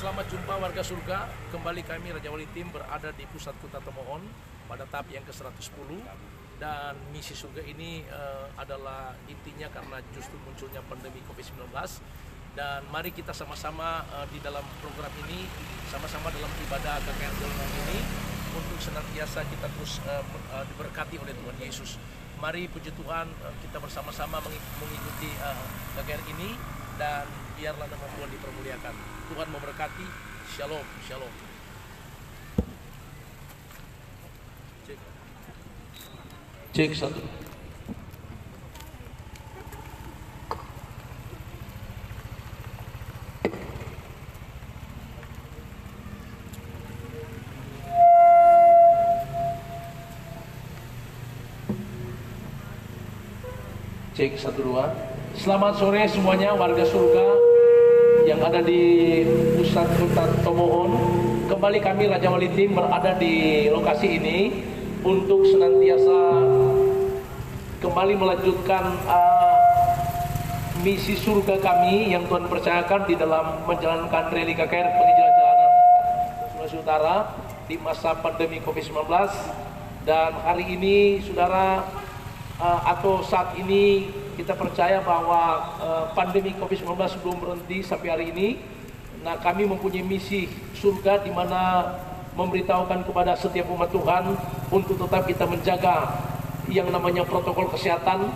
Selamat jumpa warga surga. Kembali kami Raja Wali Tim berada di pusat Kota Tomohon pada tahap yang ke-110. Dan misi surga ini adalah intinya karena justru munculnya pandemi COVID-19. Dan mari kita sama-sama di dalam program ini, sama-sama dalam ibadah KKR Jalanan ini, untuk senantiasa kita terus diberkati oleh Tuhan Yesus. Mari puji Tuhan, kita bersama-sama mengikuti KKR ini, dan biarlah nama Tuhan dipermuliakan. Tuhan memberkati. Shalom, shalom. Cek satu. Cek 1 2. Selamat sore semuanya warga surga yang ada di pusat Kota Tomohon. Kembali kami Raja Wali Tim berada di lokasi ini untuk senantiasa kembali melanjutkan misi surga kami yang Tuhan percayakan di dalam menjalankan rally KKR penginjilan jalanan Sulawesi Utara di masa pandemi COVID-19. Dan hari ini saudara, atau saat ini kita percaya bahwa pandemi COVID-19 belum berhenti sampai hari ini. Nah, kami mempunyai misi surga di mana memberitahukan kepada setiap umat Tuhan untuk tetap kita menjaga yang namanya protokol kesehatan,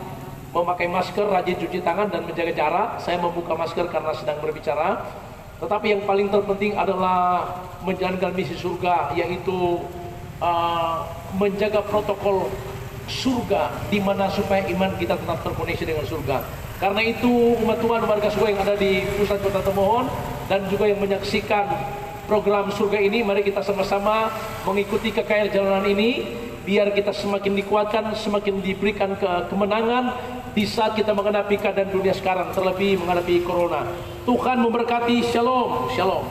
memakai masker, rajin cuci tangan, dan menjaga jarak. Saya membuka masker karena sedang berbicara. Tetapi yang paling terpenting adalah menjalankan misi surga, yaitu menjaga protokol surga, di mana supaya iman kita tetap terkoneksi dengan surga. Karena itu umat Tuhan warga surga yang ada di pusat Kota Tomohon dan juga yang menyaksikan program surga ini, mari kita sama-sama mengikuti KKR jalanan ini, biar kita semakin dikuatkan, semakin diberikan kemenangan di saat kita menghadapi keadaan dunia sekarang, terlebih menghadapi corona. Tuhan memberkati. Shalom, shalom.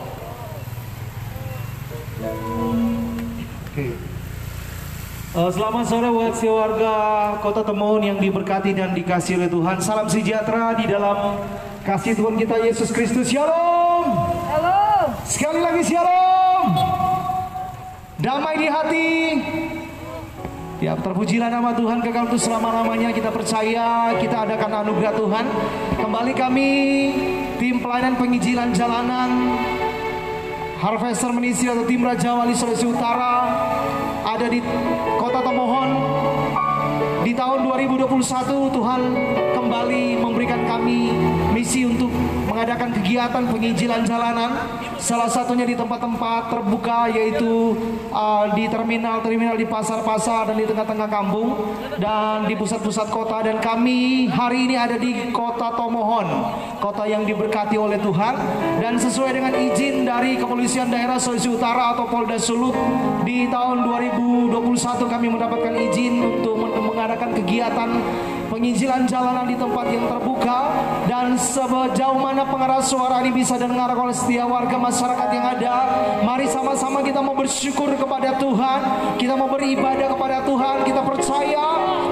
Selamat sore buat warga Kota Tomohon yang diberkati dan dikasihi oleh Tuhan. Salam sejahtera di dalam kasih Tuhan kita Yesus Kristus. Shalom. Shalom. Sekali lagi shalom. Damai di hati. Ya, terpujilah nama Tuhan kekal untuk selama-lamanya. Kita percaya kita adakan anugerah Tuhan. Kembali kami tim pelayanan penginjilan jalanan Harvester Ministry atau tim Raja Wali Sulawesi Utara ada di Kota Tomohon. Di tahun 2021 Tuhan kembali memberikan kami misi untuk mengadakan kegiatan penginjilan jalanan. Salah satunya di tempat-tempat terbuka, yaitu di terminal-terminal, di pasar-pasar, dan di tengah-tengah kampung, dan di pusat-pusat kota. Dan kami hari ini ada di Kota Tomohon, kota yang diberkati oleh Tuhan. Dan sesuai dengan izin dari Kepolisian Daerah Sulawesi Utara atau Polda Sulut, di tahun 2021 kami mendapatkan izin untuk mengadakan kegiatan penginjilan jalanan di tempat yang terbuka. Dan sejauh mana pengeras suara ini bisa didengar oleh setiap warga masyarakat yang ada, mari sama-sama kita mau bersyukur kepada Tuhan, kita mau beribadah kepada Tuhan. Kita percaya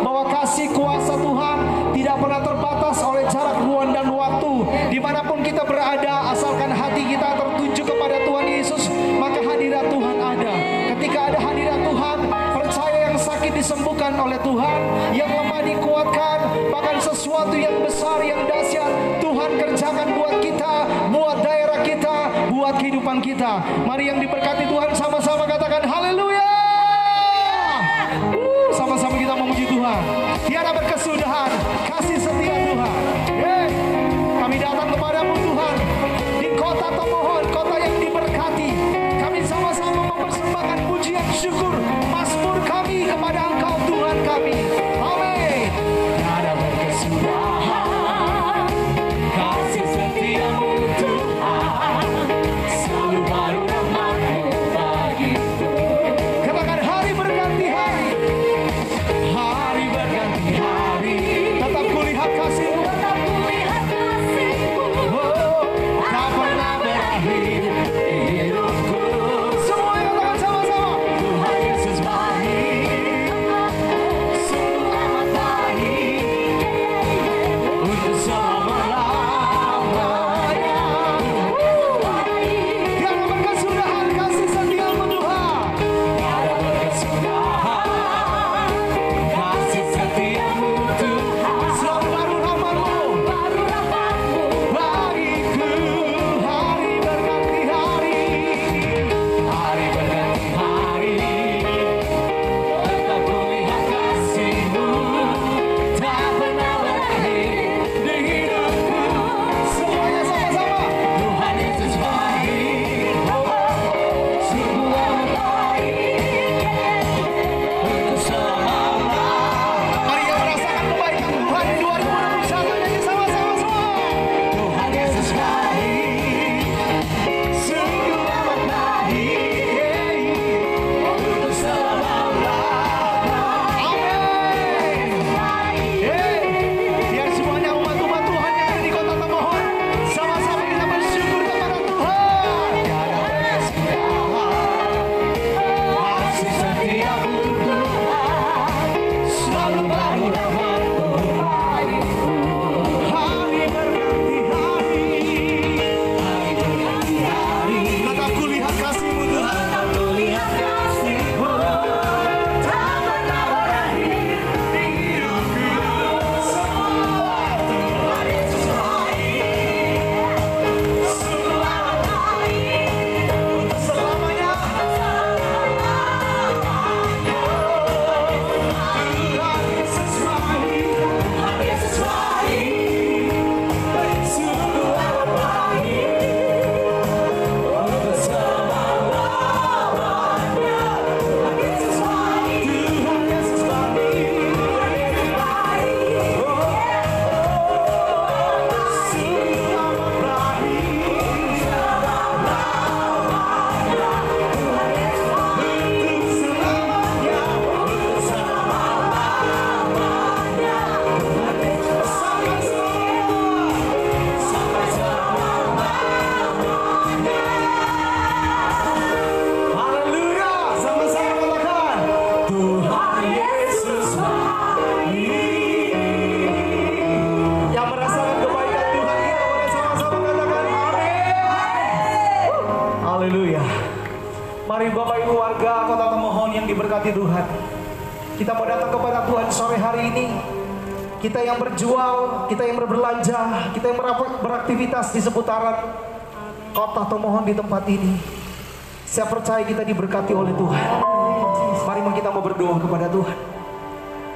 bahwa kasih kuasa Tuhan tidak pernah terbatas oleh jarak, ruang, dan waktu. Dimanapun kita berada, asalkan hati kita tertuju kepada Tuhan Yesus, maka hadirat Tuhan ada. Ketika ada hadirat Tuhan, percaya yang sakit disembuhkan oleh Tuhan, yang lemah dikuatkan, bahkan sesuatu yang besar, yang dahsyat Tuhan kerjakan buat kita, buat daerah kita, buat kehidupan kita. Mari yang diberkati Tuhan sama-sama katakan haleluya. Sama-sama kita memuji Tuhan. Tiada berkesudahan kasih setia Tuhan. Kami datang kepadamu Tuhan di Kota Tomohon, kota yang diberkati. Kami sama-sama mempersembahkan pujian syukur mazmur kami kepada Engkau Tuhan kami. Amin. Tiada berkesudahan kasih setiamu Tuhan, selalu baru rahmat-Mu bagiku. Katakan hari berganti hari, hari berganti hari, tetap kulihat kasih Mari Bapak Ibu warga Kota Tomohon yang diberkati Tuhan, kita mau datang kepada Tuhan sore hari ini. Kita yang berjual, kita yang berbelanja, kita yang beraktivitas di seputaran Kota Tomohon di tempat ini, saya percaya kita diberkati oleh Tuhan. Mari kita mau berdoa kepada Tuhan.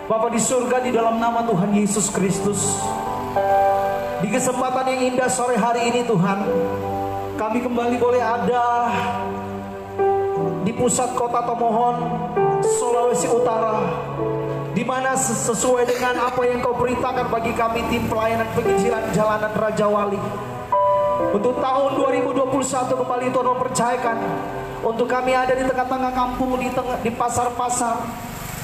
Bapa di surga, di dalam nama Tuhan Yesus Kristus, di kesempatan yang indah sore hari ini Tuhan, kami kembali boleh ada di pusat Kota Tomohon, Sulawesi Utara, di mana sesuai dengan apa yang Kau beritakan bagi kami tim pelayanan penginjilan Jalanan Raja Wali, untuk tahun 2021 kembali Tuhan mempercayakan untuk kami ada di tengah-tengah kampung, di pasar-pasar,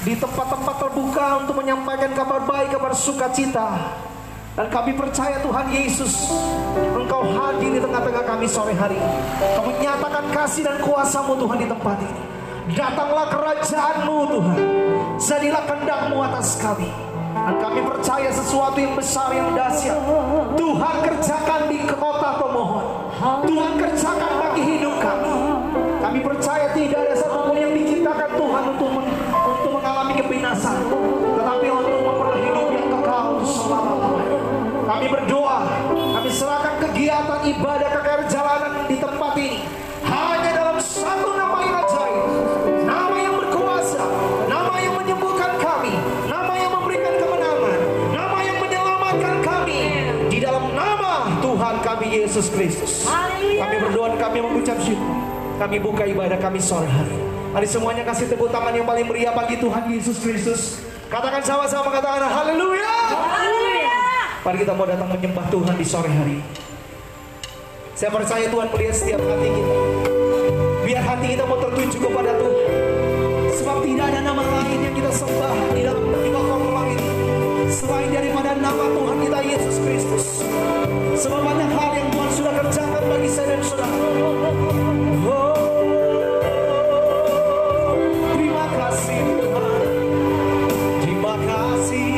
di tempat-tempat terbuka untuk menyampaikan kabar baik, kabar sukacita. Dan kami percaya Tuhan Yesus, Engkau hadir di tengah-tengah kami sore hari. Kau menyatakan kasih dan kuasa-Mu Tuhan di tempat ini. Datanglah kerajaan-Mu Tuhan, jadilah kehendak-Mu atas kami. Dan kami percaya sesuatu yang besar, yang dahsyat Tuhan kerjakan di Kota Tomohon. Tuhan kerjakan bagi hidup kami. Kami percaya tidak ada satupun yang diciptakan Tuhan untuk mengalami kebinasan, tetapi untuk memperoleh hidup yang kekal selama-lamanya. Kami berdoa, kami serahkan kegiatan ibadah KKR Jalanan di tempat ini hanya dalam satu nama yang ajaib, nama yang berkuasa, nama yang menyembuhkan kami, nama yang memberikan kemenangan, nama yang menyelamatkan kami, di dalam nama Tuhan kami Yesus Kristus. Kami berdoa dan kami mengucap syukur. Kami buka ibadah kami sore hari. Mari semuanya kasih tepuk tangan yang paling meriah bagi Tuhan Yesus Kristus. Katakan sama-sama, katakan haleluya. Mari kita mau datang menyembah Tuhan di sore hari. Saya percaya Tuhan melihat setiap hati kita. Biar hati kita mau tertuju kepada Tuhan. Sebab tidak ada nama lain yang kita sembah di dalam kota langit selain daripada nama Tuhan kita Yesus Kristus. Sebab banyak hal yang Tuhan sudah kerjakan bagi saya dan saudara. Terima kasih Tuhan. Terima kasih.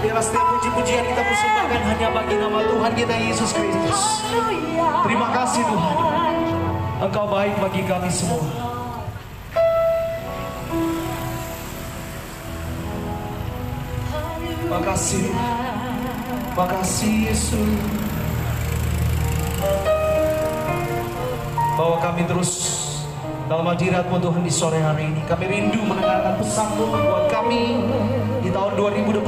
Biarlah setiap puji-pujian kita persembahkan hanya bagi nama Tuhan kita Yesus Kristus. Terima kasih Tuhan, Engkau baik bagi kami semua. Makasih, makasih Yesus, bahwa kami terus dalam hadirat-Mu Tuhan di sore hari ini. Kami rindu mendengarkan pesan-Mu buat kami di tahun 2021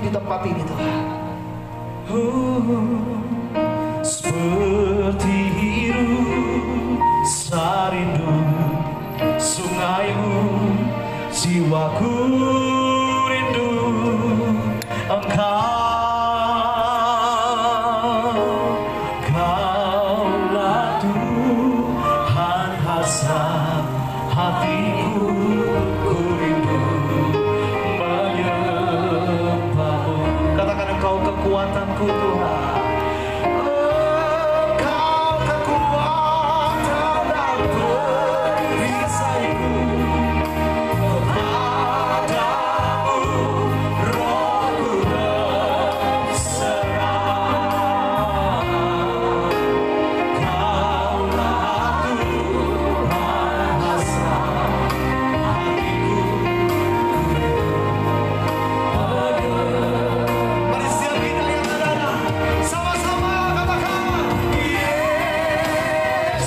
di tempat ini Tuhan. Seperti hirup sarindu sungai-Mu, jiwaku rindu Engkau. Kaulah Tuhan hasrat hatiku, ku rindu menyembah-Mu. Katakan Engkau kekuatanku Tuhan. Engkau kekuatan dan perisaiku. Kepadamu rohku berserah. Kaulah Tuhan hasrat hatiku. Mari setiap kita yang ada sama-sama katakan Yesus,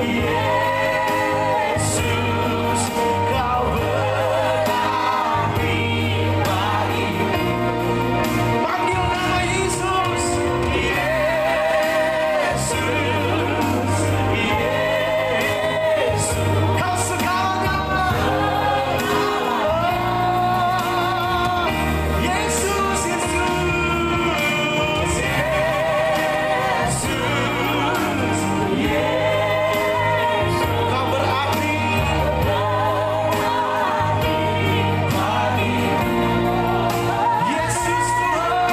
Yesus, Kau berkati bagiku. Panggil nama Yesus, Yesus, Yesus, Kau segalanya. Yesus, Yesus, Yesus, Kau berarti Yesus Tuhan.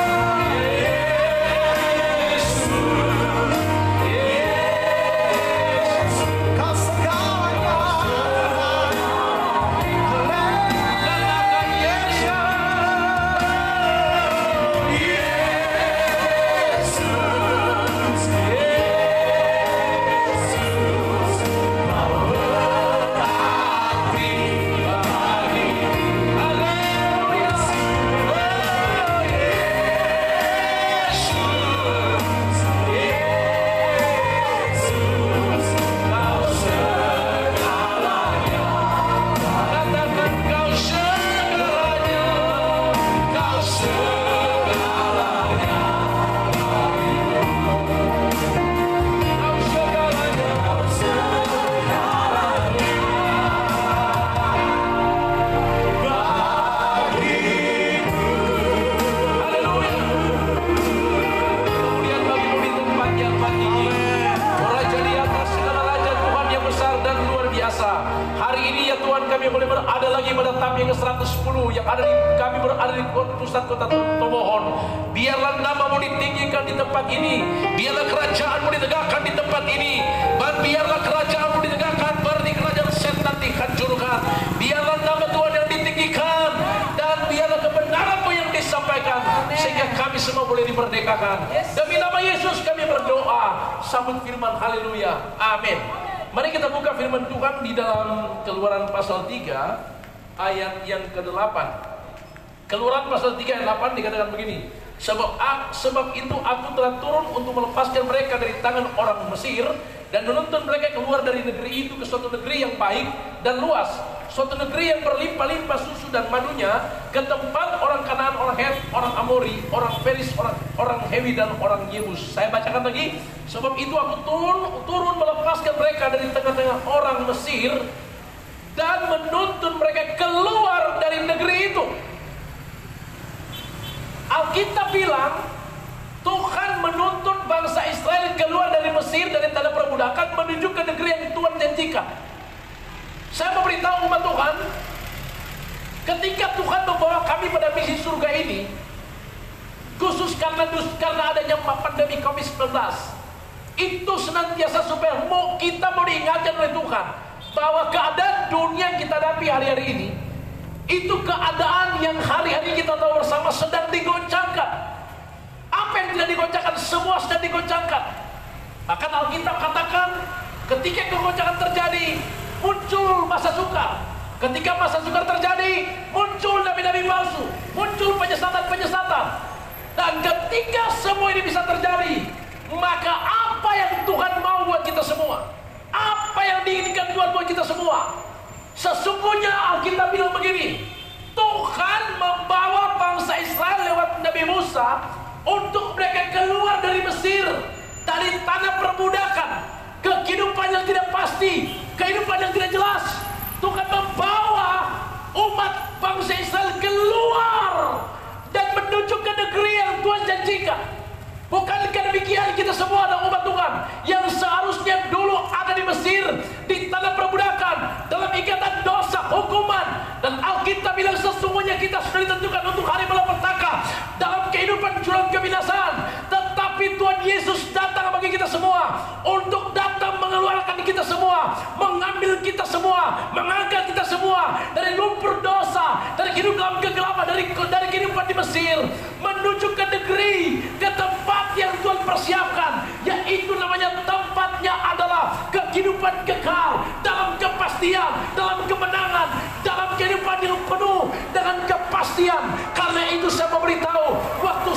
Yesus, Kau segalanya. Katakan Yesus, Yesus, Kau berarti bagiku. Haleluya. Yesus, Kau segalanya. Katakan Kau segalanya, Kau segalanya. Kau segalanya, Kau segalanya bagiku. Haleluya. Kemuliaan bagi-Mu di tempat yang tinggi. Raja di atas segala raja, Tuhan yang besar dan luar biasa. Hari ini ya Tuhan, kami boleh berada lagi pada TAP yang ke-110 yang ada di kami berada di pusat kota Tomohon. Biarlah nama-Mu ditinggikan di tempat ini. Biarlah kerajaan-Mu ditegakkan di tempat ini. Dan biarlah kerajaan-Mu ditegakkan, berarti kerajaan setan dihancurkan. Biarlah nama Tuhan yang ditinggikan, dan biarlah kebenaran-Mu yang disampaikan, sehingga kami semua boleh dimerdekakan. Demi nama Yesus kami berdoa. Sambut firman, haleluya, amin. Mari kita buka firman Tuhan di dalam Keluaran pasal 3 ayat yang ke-8. Keluaran pasal 3 ayat 8 dikatakan begini. Sebab itu aku telah turun untuk melepaskan mereka dari tangan orang Mesir dan menuntun mereka keluar dari negeri itu ke suatu negeri yang baik dan luas, suatu negeri yang berlimpah-limpah susu dan madunya, ke tempat orang Kanaan, orang Het, orang Amori, orang Feris, orang Hewi dan orang Yebus. Saya bacakan lagi. Sebab itu aku turun melepaskan mereka dari tengah-tengah orang Mesir dan menuntun mereka keluar dari negeri itu. Alkitab bilang Tuhan menuntun bangsa Israel keluar dari Mesir, dari tanah perbudakan, menuju ke negeri yang Tuhan janjikan. Saya memberitahu umat Tuhan, ketika Tuhan membawa kami pada misi surga ini, khusus karena adanya pandemi COVID-19, itu senantiasa supaya kita mau diingatkan oleh Tuhan bahwa keadaan dunia yang kita hadapi hari-hari ini Itu keadaan yang hari-hari kita tahu bersama sedang digoncangkan. Apa yang tidak digoncangkan? Semua sedang digoncangkan. Akan Alkitab katakan, ketika kegoncangan terjadi, muncul masa sukar. Ketika masa sukar terjadi, muncul nabi-nabi palsu, muncul penyesatan-penyesatan. Dan ketika semua ini bisa terjadi, maka apa yang Tuhan mau buat kita semua? Apa yang diinginkan Tuhan buat kita semua? Sesungguhnya Alkitab bilang begini, Tuhan membawa bangsa Israel lewat Nabi Musa untuk mereka keluar dari Mesir, dari tanah perbudakan, kehidupan yang tidak pasti, kehidupan yang tidak jelas. Tuhan membawa umat bangsa Israel keluar dan menuju ke negeri yang Tuhan janjikan. Bukankah demikian kita semua adalah umat Tuhan yang seharusnya dulu ada di Mesir, di tanah perbudakan, dalam ikatan dosa, hukuman. Dan Alkitab bilang sesungguhnya kita sudah ditentukan untuk hari malapetaka, dalam kehidupan jurang kebinasaan. Tetapi Tuhan Yesus datang bagi kita semua, untuk datang mengeluarkan kita semua, mengambil kita semua, mengangkat kita semua dari lumpur dosa, dari hidup dalam kegelapan, dari kehidupan di Mesir, menuju ke negeri, ke tempat yang Tuhan persiapkan, yaitu namanya tempatnya adalah kehidupan kekal, dalam kepastian, dalam kemenangan, dalam kehidupan yang penuh dengan kepastian. Karena itu saya memberitahu, waktu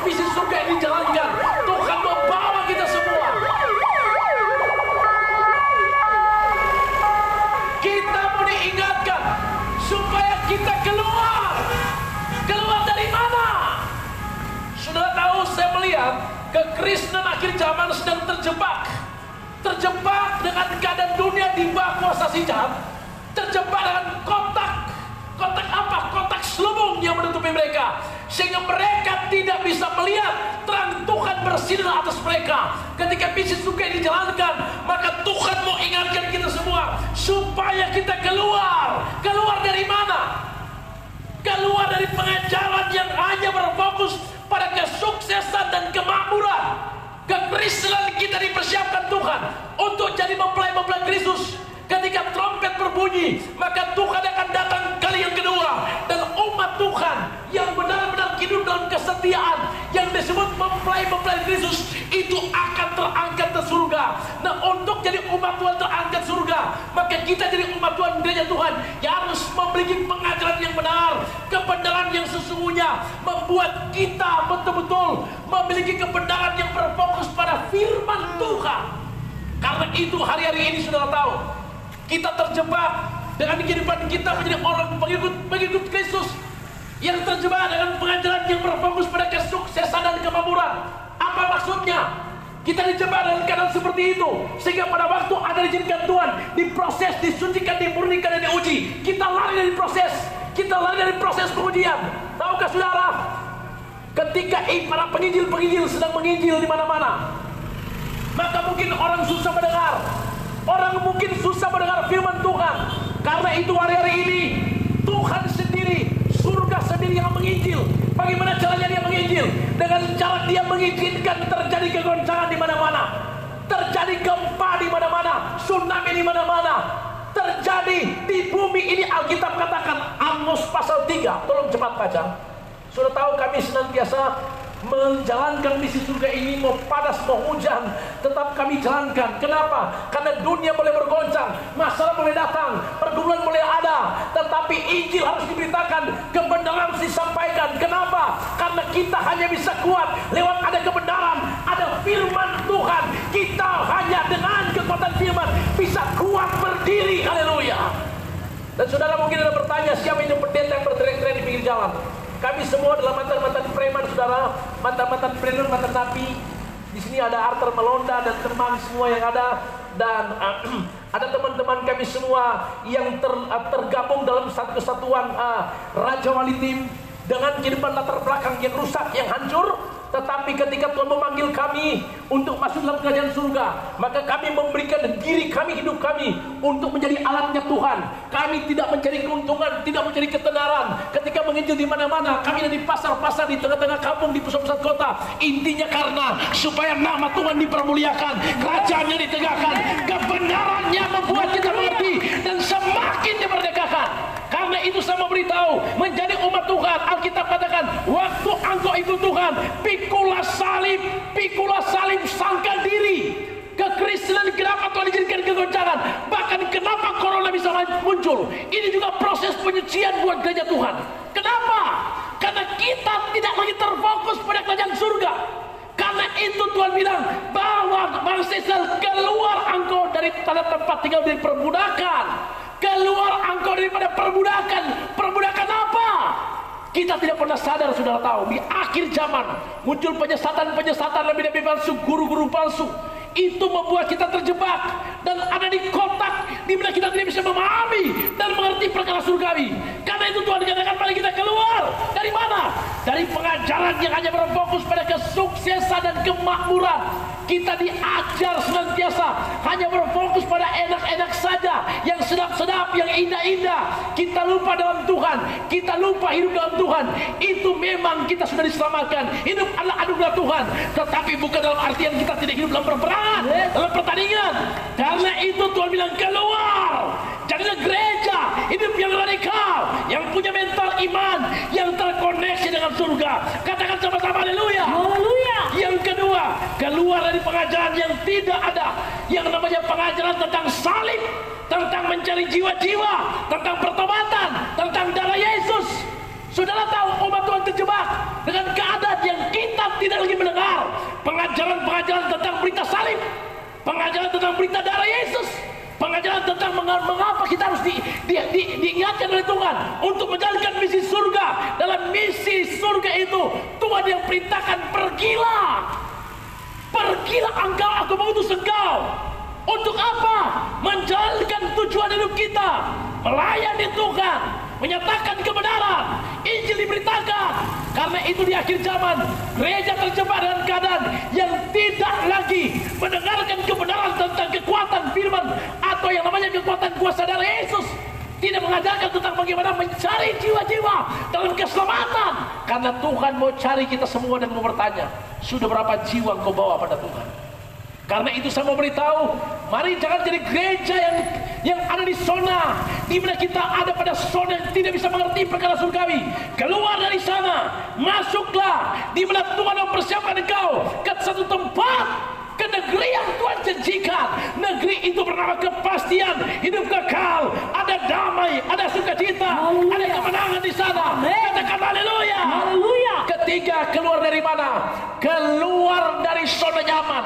misi surga ini dijalankan, Tuhan membawa kita semua. Kita mau diingatkan supaya kita keluar dari mana? Saudara tahu, saya melihat kekristenan akhir zaman sedang terjebak dengan keadaan dunia di bawah kuasa si jahat, terjebak dengan kotak apa? Kotak selubung yang menutupi mereka, sehingga mereka tidak bisa melihat terang Tuhan bersinar atas mereka. Ketika misi surga dijalankan, maka Tuhan mau ingatkan kita semua supaya kita keluar dari mana? Keluar dari pengajaran yang hanya berfokus pada kesuksesan dan kemakmuran. Kekristenan kita dipersiapkan Tuhan untuk jadi mempelai-mempelai Kristus. Ketika trompet berbunyi, maka Tuhan akan datang kali yang kedua, dan umat Tuhan yang benar-benar hidup dalam kesetiaan, yang disebut mempelai-mempelai Kristus, itu akan terangkat ke surga. Nah, untuk jadi umat Tuhan terangkat surga, maka kita jadi umat Tuhan, gereja Tuhan, yang harus memiliki pengajaran yang benar, kebenaran yang sesungguhnya, membuat kita betul-betul memiliki kebenaran yang berfokus pada firman Tuhan. Karena itu hari-hari ini saudara tahu, kita terjebak dengan kehidupan kita menjadi orang pengikut Kristus, yang terjebak dengan pengajaran yang berfokus pada kesuksesan dan kemakmuran. Apa maksudnya? Kita dijebak dengan keadaan seperti itu, sehingga pada waktu ada diizinkan Tuhan, diproses, disucikan, dimurnikan, dan diuji, kita lari dari proses pengujian. Tahukah saudara, ketika para penginjil sedang menginjil di mana-mana, maka mungkin orang susah mendengar. Orang mungkin susah mendengar firman Tuhan. Karena itu hari-hari ini Tuhan sendiri, surga sendiri yang menginjil. Bagaimana caranya dia menginjil? Dengan cara dia mengizinkan terjadi kegoncangan di mana-mana, terjadi gempa di mana-mana, tsunami di mana-mana, terjadi di bumi ini. Alkitab katakan, Amos pasal 3, tolong cepat baca. Sudah tahu kami senantiasa menjalankan misi surga ini, mau panas mau hujan, tetap kami jalankan. Kenapa? Karena dunia boleh bergoncang, masalah boleh datang, pergumulan boleh ada, tetapi Injil harus diberitakan, kebenaran harus disampaikan. Kenapa? Karena kita hanya bisa kuat lewat ada kebenaran, ada firman Tuhan. Kita hanya dengan kekuatan firman bisa kuat berdiri. Haleluya. Dan saudara mungkin ada bertanya, siapa itu pendeta yang berteriak-teriak di pinggir jalan? Kami semua adalah mantan-mantan preman, saudara, mantan-mantan preman, mantan napi. Di sini ada Arthur Melonda dan teman semua yang ada, dan ada teman-teman kami semua yang tergabung dalam satu kesatuan Raja Wali Tim dengan kehidupan latar belakang yang rusak, yang hancur. Tetapi ketika Tuhan memanggil kami untuk masuk dalam kerajaan surga, maka kami memberikan diri kami, hidup kami untuk menjadi alatnya Tuhan. Kami tidak mencari keuntungan, tidak mencari ketenaran. Ketika menginjil di mana-mana, kami ada di pasar-pasar, di tengah-tengah kampung, di pusat-pusat kota. Intinya karena supaya nama Tuhan dipermuliakan, kerajaannya ditegakkan, kebenarannya membuat kita mengerti dan semakin dimerdekakan. Karena itu saya mau beritahu, menjadi umat Tuhan, Alkitab katakan, waktu engkau ikut Tuhan, pikulah salib, sangkan diri. Kekristenan kenapa Tuhan izinkan kegoncangan? Bahkan kenapa corona bisa muncul? Ini juga proses penyucian buat gereja Tuhan. Kenapa? Karena kita tidak lagi terfokus pada kerajaan surga. Karena itu Tuhan bilang, bahwa bangsa Israel, keluar engkau dari tanah tempat tinggal dari perbudakan. Keluar engkau daripada perbudakan. Perbudakan apa? Kita tidak pernah sadar, saudara tahu, di akhir zaman muncul penyesatan lebih palsu, guru-guru palsu. Itu membuat kita terjebak dan ada di kotak di mana kita tidak bisa memahami dan mengerti perkara surgawi. Karena itu Tuhan katakan pada kita, keluar dari mana? Dari pengajaran yang hanya berfokus pada kesuksesan dan kemakmuran. Kita diajar senantiasa hanya berfokus pada enak-enak saja, yang sedap-sedap, yang indah-indah. Kita lupa dalam Tuhan, kita lupa hidup dalam Tuhan. Itu memang kita sudah diselamatkan. Hidup adalah anugerah Tuhan, tetapi bukan dalam artian kita tidak hidup dalam peperangan, dalam pertandingan. Karena itu Tuhan bilang, keluar. Jadilah gereja hidup yang radikal, yang punya mental iman, yang terkoneksi dengan surga. Katakan sama-sama haleluya. Haleluya. Yang kedua, keluar dari pengajaran yang tidak ada, yang namanya pengajaran tentang salib, tentang mencari jiwa-jiwa, tentang pertobatan, tentang darah Yesus. Saudara tahu, umat Tuhan terjebak dengan keadaan yang kita tidak lagi mendengar pengajaran-pengajaran tentang berita salib, pengajaran tentang berita darah Yesus, pengajaran tentang mengapa kita harus diingatkan oleh Tuhan untuk menjalankan misi surga. Dalam misi surga itu Tuhan yang perintahkan, pergilah engkau, aku mengutus engkau. Untuk apa? Menjalankan tujuan hidup kita, melayani Tuhan, menyatakan kebenaran, Injil diberitakan. Karena itu di akhir zaman gereja terjebak dalam keadaan yang tidak lagi mendengarkan kebenaran tentang kekuatan firman atau yang namanya kekuatan kuasa darah Yesus. Tidak mengajarkan tentang bagaimana mencari jiwa-jiwa dalam keselamatan. Karena Tuhan mau cari kita semua dan mau bertanya, sudah berapa jiwa engkau bawa pada Tuhan? Karena itu saya mau beritahu, mari jangan jadi gereja yang ada di zona di mana kita ada pada zona yang tidak bisa mengerti perkara surgawi. Keluar dari sana, masuklah di mana Tuhan mempersiapkan engkau ke satu tempat, ke negeri yang Tuhan janjikan. Negeri itu bernama kepastian, hidup kekal, ada damai, ada sukacita, ada kemenangan di sana. Katakan haleluya. Haleluya. Ketiga, keluar dari mana? Keluar dari zona nyaman.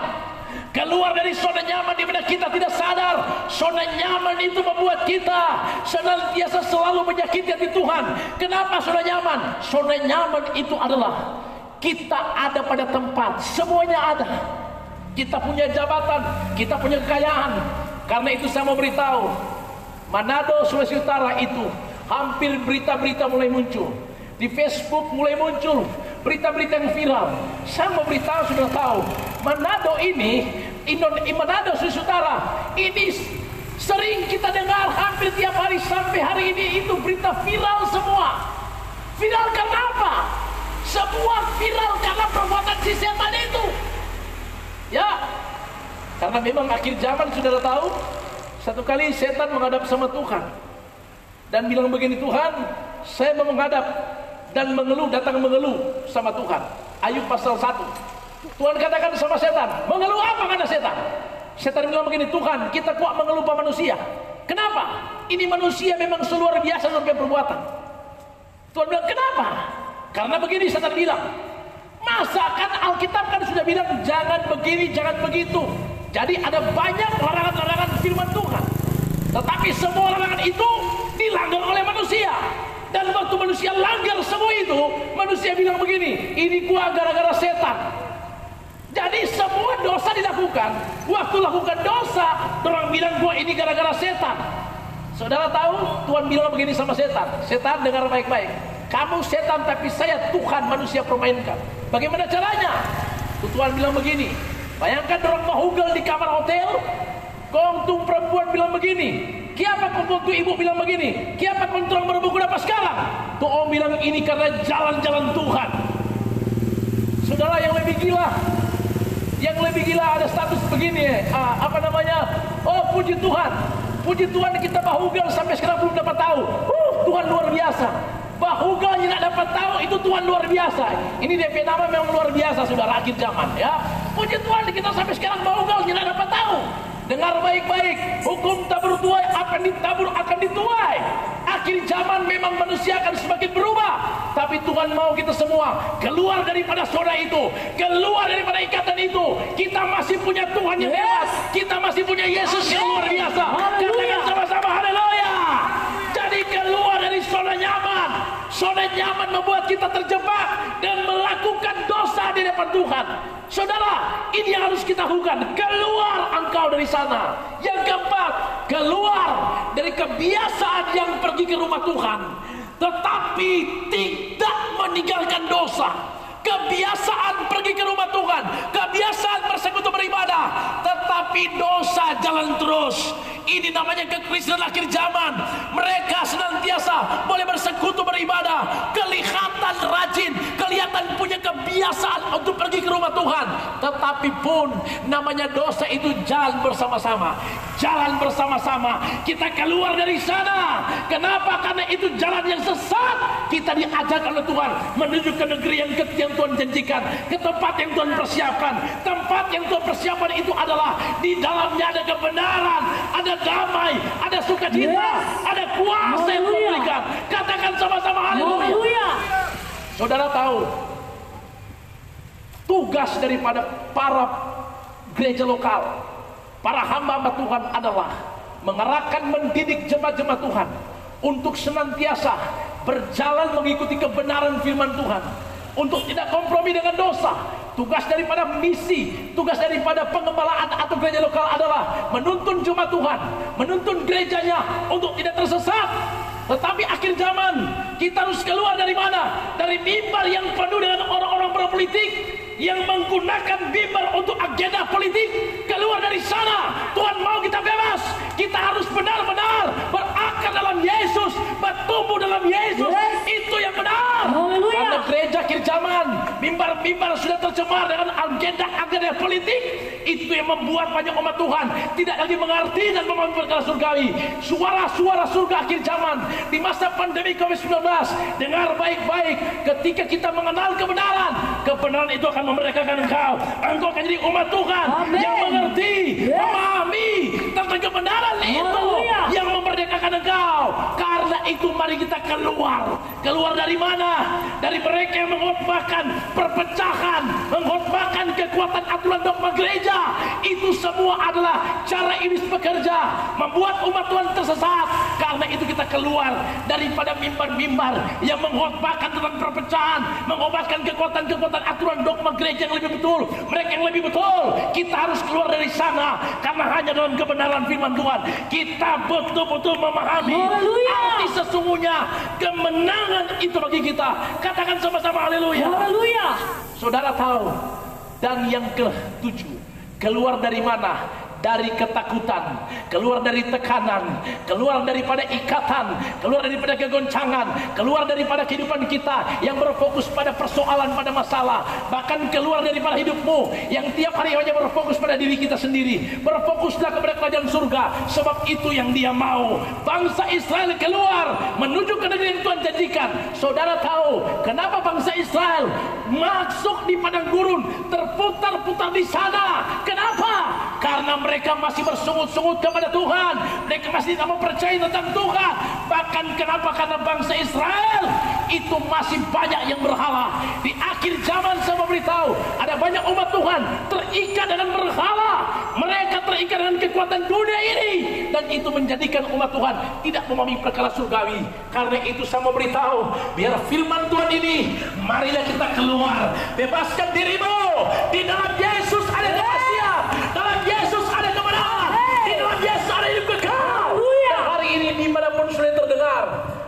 Keluar dari zona nyaman di mana kita tidak sadar. Zona nyaman itu membuat kita senantiasa selalu menyakiti hati Tuhan. Kenapa zona nyaman? Zona nyaman itu adalah kita ada pada tempat, semuanya ada. Kita punya jabatan, kita punya kekayaan. Karena itu saya mau beritahu, Manado, Sulawesi Utara itu hampir berita-berita mulai muncul. Di Facebook mulai muncul berita-berita yang viral. Saya mau beritahu, sudah tahu, Manado ini, Manado, Sulawesi Utara ini sering kita dengar hampir tiap hari sampai hari ini itu berita viral semua. Viral karena apa? Semua viral karena perbuatan si setan itu. Ya, karena memang akhir zaman saudara tahu, satu kali setan menghadap sama Tuhan dan bilang begini, Tuhan, saya mau menghadap dan mengeluh, datang mengeluh sama Tuhan. Ayub pasal 1. Tuhan katakan sama setan, mengeluh apa kata setan? Setan bilang begini, Tuhan, kita kuat mengeluh pada manusia. Kenapa? Ini manusia memang seluar biasa dalam perbuatan. Tuhan bilang, kenapa? Karena begini, setan bilang, masa kan Alkitab kan sudah bilang jangan begini, jangan begitu. Jadi ada banyak larangan-larangan firman Tuhan. Tetapi semua larangan itu dilanggar oleh manusia. Dan waktu manusia langgar semua itu, manusia bilang begini, ini gua gara-gara setan. Jadi semua dosa dilakukan. Waktu lakukan dosa, orang bilang gua ini gara-gara setan. Saudara tahu, Tuhan bilang begini sama setan. Setan, dengar baik-baik. Kamu setan tapi saya Tuhan, manusia permainkan. Bagaimana caranya? Tuhan bilang begini, bayangkan orang mahugel di kamar hotel, kongtung perempuan bilang begini, kiapa kongtung ibu bilang begini, kiapa kongtung berbuku apa sekarang? Tuh om bilang ini karena jalan-jalan Tuhan. Saudara yang lebih gila ada status begini, apa namanya? Oh puji Tuhan kita mahugel sampai sekarang belum dapat tahu. Tuhan luar biasa. Bahugel tidak dapat tahu itu Tuhan luar biasa. Ini DP nama memang luar biasa, saudara, akhir zaman ya. Puji Tuhan, kita sampai sekarang bahugel tidak dapat tahu. Dengar baik-baik, hukum tabur tuai, apa yang ditabur akan dituai. Akhir zaman memang manusia akan semakin berubah, tapi Tuhan mau kita semua keluar daripada zona itu, keluar daripada ikatan itu. Kita masih punya Tuhan yang hebat, kita masih punya Yesus yang luar biasa. Katakan sama-sama haleluya. Jadi keluar dari zona nyaman. Zona nyaman membuat kita terjebak dan melakukan dosa di depan Tuhan. Saudara, ini yang harus kita lakukan. Keluar engkau dari sana. Yang keempat, keluar dari kebiasaan yang pergi ke rumah Tuhan, tetapi tidak meninggalkan dosa. Kebiasaan pergi ke rumah Tuhan, kebiasaan bersekutu beribadah, tetapi dosa jalan terus. Ini namanya kekristenan akhir zaman. Mereka senantiasa boleh bersekutu beribadah, kelihatan rajin, kelihatan punya kebiasaan untuk pergi ke rumah Tuhan, tetapi pun namanya dosa itu jalan bersama-sama. Jalan bersama-sama. Kita keluar dari sana. Kenapa? Karena itu jalan yang sesat. Kita diajak oleh Tuhan menuju ke negeri yang Tuhan janjikan, ke tempat yang Tuhan persiapkan. Tempat yang Tuhan persiapkan itu adalah di dalamnya ada kebenaran, ada damai, ada sukacita, ada kuasa yang Tuhan berikan. Katakan sama-sama haleluya. Saudara tahu, tugas daripada para gereja lokal, para hamba-hamba Tuhan adalah mengarahkan, mendidik jemaat-jemaat Tuhan untuk senantiasa berjalan mengikuti kebenaran firman Tuhan, untuk tidak kompromi dengan dosa. Tugas daripada misi, tugas daripada pengembalaan atau gereja lokal adalah menuntun jemaat Tuhan, menuntun gerejanya untuk tidak tersesat. Tetapi akhir zaman kita harus keluar dari mana? Dari mimbar yang penuh dengan orang-orang berpolitik yang menggunakan mimbar untuk agenda politik. Keluar dari sana. Tuhan mau kita bebas. Kita harus benar-benar berakar dalam Yesus, bertumbuh dalam Yesus. Itu yang benar. Karena gereja akhir zaman, mimbar-mimbar sudah tercemar dengan agenda-agenda politik. Itu yang membuat banyak umat Tuhan tidak lagi mengerti dan memahami perkara surgawi. Suara-suara surga akhir zaman di masa pandemi COVID-19, dengar baik-baik. Ketika kita mengenal kebenaran, kebenaran itu akan memerdekakan engkau. Engkau akan jadi umat Tuhan yang mengerti, memahami tentang kebenaran itu yang memerdekakan engkau. Karena itu mari kita keluar. Keluar dari mana? Dari mereka yang mengkhotbahkan perpecahan, mengkhotbahkan kekuatan aturan dogma gereja. Itu semua adalah cara iblis bekerja, membuat umat Tuhan tersesat. Karena itu kita keluar daripada mimbar-mimbar yang mengkhotbahkan tentang perpecahan, mengkhotbahkan kekuatan-kekuatan aturan dogma gereja yang lebih betul, mereka yang lebih betul. Kita harus keluar dari sana, karena hanya dalam kebenaran firman Tuhan kita betul-betul memahami arti sesungguhnya kemenangan itu bagi kita. Katakan sama-sama haleluya. Saudara tahu, dan yang ke-7, keluar dari mana? Dari ketakutan, keluar dari tekanan, keluar daripada ikatan, keluar daripada kegoncangan, keluar daripada kehidupan kita yang berfokus pada persoalan, pada masalah, bahkan keluar daripada hidupmu yang tiap hari hanya berfokus pada diri kita sendiri. Berfokuslah kepada kerajaan surga, sebab itu yang Dia mau. Bangsa Israel keluar menuju ke negeri yang Tuhan janjikan. Saudara tahu kenapa bangsa Israel masuk di padang gurun, terputar-putar di sana? Kenapa? Karena mereka masih bersungut-sungut kepada Tuhan. Mereka masih tidak mau percaya tentang Tuhan. Bahkan kenapa? Karena bangsa Israel itu masih banyak yang berhala. Di akhir zaman saya mau beritahu, ada banyak umat Tuhan terikat dengan berhala. Mereka terikat dengan kekuatan dunia ini, dan itu menjadikan umat Tuhan tidak memahami perkara surgawi. Karena itu saya mau beritahu, biar firman Tuhan ini, marilah kita keluar. Bebaskan dirimu. Di dalam Yesus ada rahasia. Dalam Yesus ada kebenaran. Di dalam Yesus ada hidup kekal. Dan hari ini dimanapun sudah terdengar,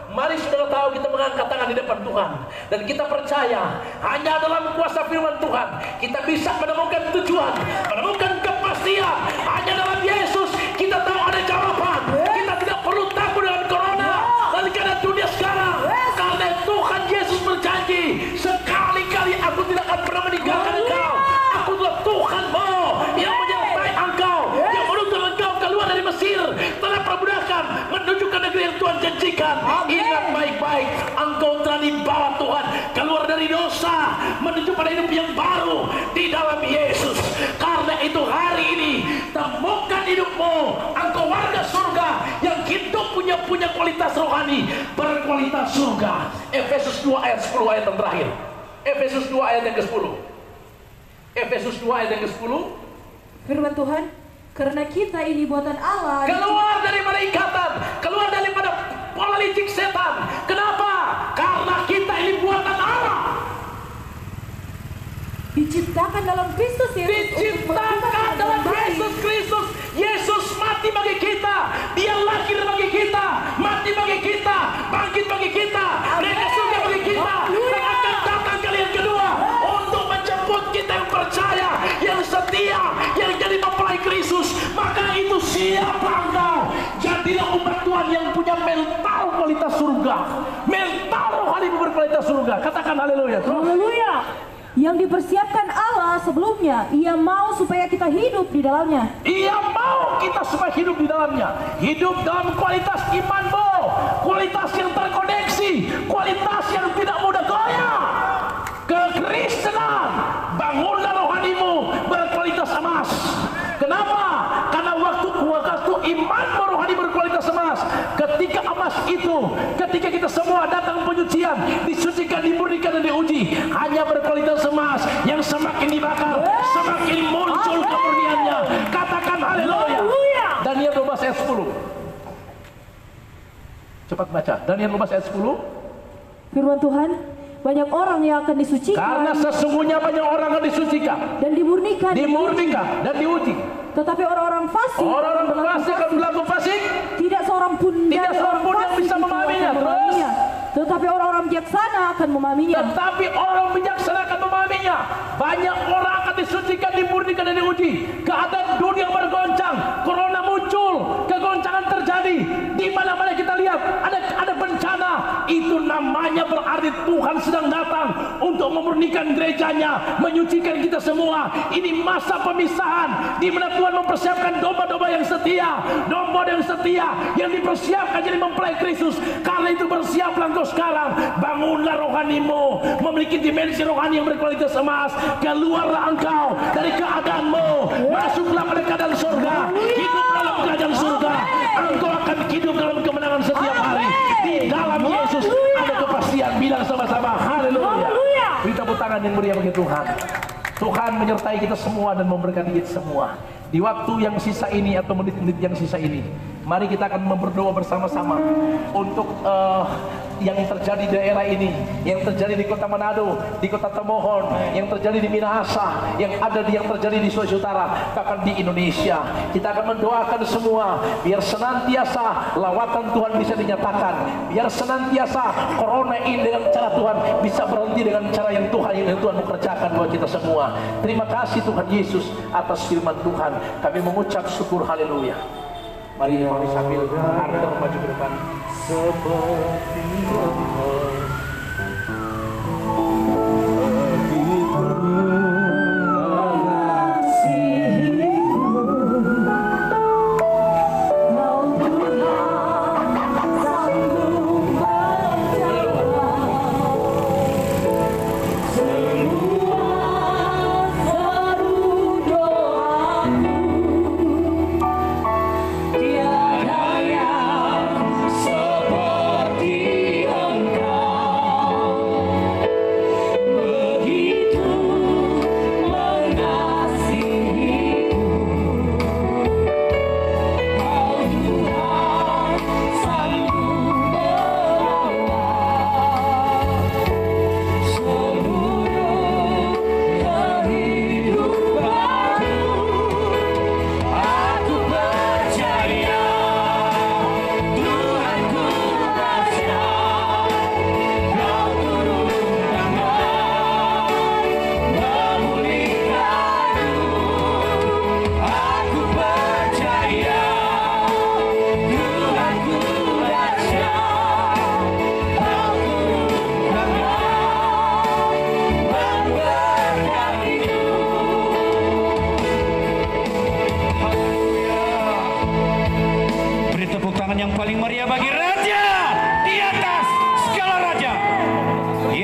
mari saudara tahu kita mengangkat tangan di depan Tuhan, dan kita percaya hanya dalam kuasa firman Tuhan kita bisa menemukan tujuan, menemukan kepastian. Hanya dalam Yesus kita tahu ada jawaban. Kita tidak perlu takut dengan corona dan keadaan dunia sekarang, karena Tuhan Yesus berjanji, sekali-kali aku tidak akan pernah meninggalkan engkau. Aku adalah Tuhanmu yang menyertai engkau, yang menuntun engkau keluar dari Mesir, telah perbudakan menuju ke negeri yang Tuhan janjikan. Ingat baik dosa menuju pada hidup yang baru di dalam Yesus. Karena itu hari ini temukan hidupmu, engkau warga surga yang hidup punya kualitas rohani, berkualitas surga. Efesus 2 ayat 10, ayat yang terakhir. Efesus 2 ayat yang ke-10. Efesus 2 ayat yang ke-10. Firman Tuhan, karena kita ini buatan Allah, keluar daripada ikatan, keluar daripada pola licik setan. Kenapa? Karena kita ini buatan Allah, diciptakan dalam Kristus Yesus. diciptakan dalam Yesus Kristus. Yesus mati bagi kita, Dia lahir bagi kita, mati bagi kita, bangkit bagi kita, naik ke surga bagi kita, dan akan datang kali yang kedua untuk menjemput kita yang percaya, yang setia, yang jadi mempelai Kristus. Maka itu siapa engkau? Jadilah umat Tuhan yang punya mental kualitas surga, mental rohani berkualitas surga. Katakan haleluya. Haleluya. Yang dipersiapkan Allah sebelumnya, Ia mau supaya kita hidup di dalamnya. Ia mau kita supaya hidup di dalamnya. Hidup dalam kualitas imanmu, kualitas yang terkoneksi, kualitas yang tidak mudah goyah. Kekristenan, bangunlah rohanimu berkualitas emas. Kenapa? Karena waktu imanmu rohani berkualitas emas, ketika emas itu, ketika kita semua datang penyucian, disucikan, dimurnikan dan diuji, hanya berkualitas emas yang semakin dibakar, semakin muncul kemurniannya. Katakan haleluya. Daniel 12 ayat 10. Cepat baca. Daniel 12 ayat 10. Firman Tuhan, banyak orang yang akan disucikan. Karena sesungguhnya banyak orang akan disucikan Dan dimurnikan. dan diuji. Tetapi orang-orang fasik, akan berlaku fasik. Tidak seorang pun Tidak seorang pun yang bisa memahaminya. Terus. Tetapi orang-orang bijaksana akan memahaminya. Tetapi orang bijaksana akan memahaminya. Banyak orang akan disucikan, dimurnikan dan diuji. Keadaan dunia bergoncang, corona muncul, kegoncangan terjadi. Di mana-mana kita lihat ada bencana. Itu namanya berarti Tuhan sedang datang untuk memurnikan gerejanya, menyucikan kita semua. Ini masa pemisahan di mana Tuhan mempersiapkan domba-domba yang setia, domba yang setia yang dipersiapkan jadi mempelai Kristus. Karena itu bersiaplah engkau sekarang, bangunlah rohanimu, memiliki dimensi rohani yang berkualitas emas. Keluarlah engkau dari keadaanmu, masuklah pada keadaan surga, hidup dalam keadaan surga. Engkau akan hidup dalam kemenangan setiap hari. Di dalam Yesus ada kepastian. Bilang sama-sama haleluya. Beri tepuk tangan yang meriah bagi Tuhan. Tuhan menyertai kita semua dan memberkati kita semua. Di waktu yang sisa ini atau menit-menit yang sisa ini, mari kita akan berdoa bersama-sama untuk yang terjadi di daerah ini, yang terjadi di kota Manado, di kota Tomohon, yang terjadi di Minahasa, yang terjadi di Sulawesi Utara, bahkan di Indonesia. Kita akan mendoakan semua biar senantiasa lawatan Tuhan bisa dinyatakan, biar senantiasa corona ini dengan cara Tuhan bisa berhenti dengan cara yang Tuhan mengerjakan buat kita semua. Terima kasih Tuhan Yesus atas firman Tuhan. Kami mengucap syukur haleluya. Mari sambil arter maju ke depan. Seperti Tiada yang seperti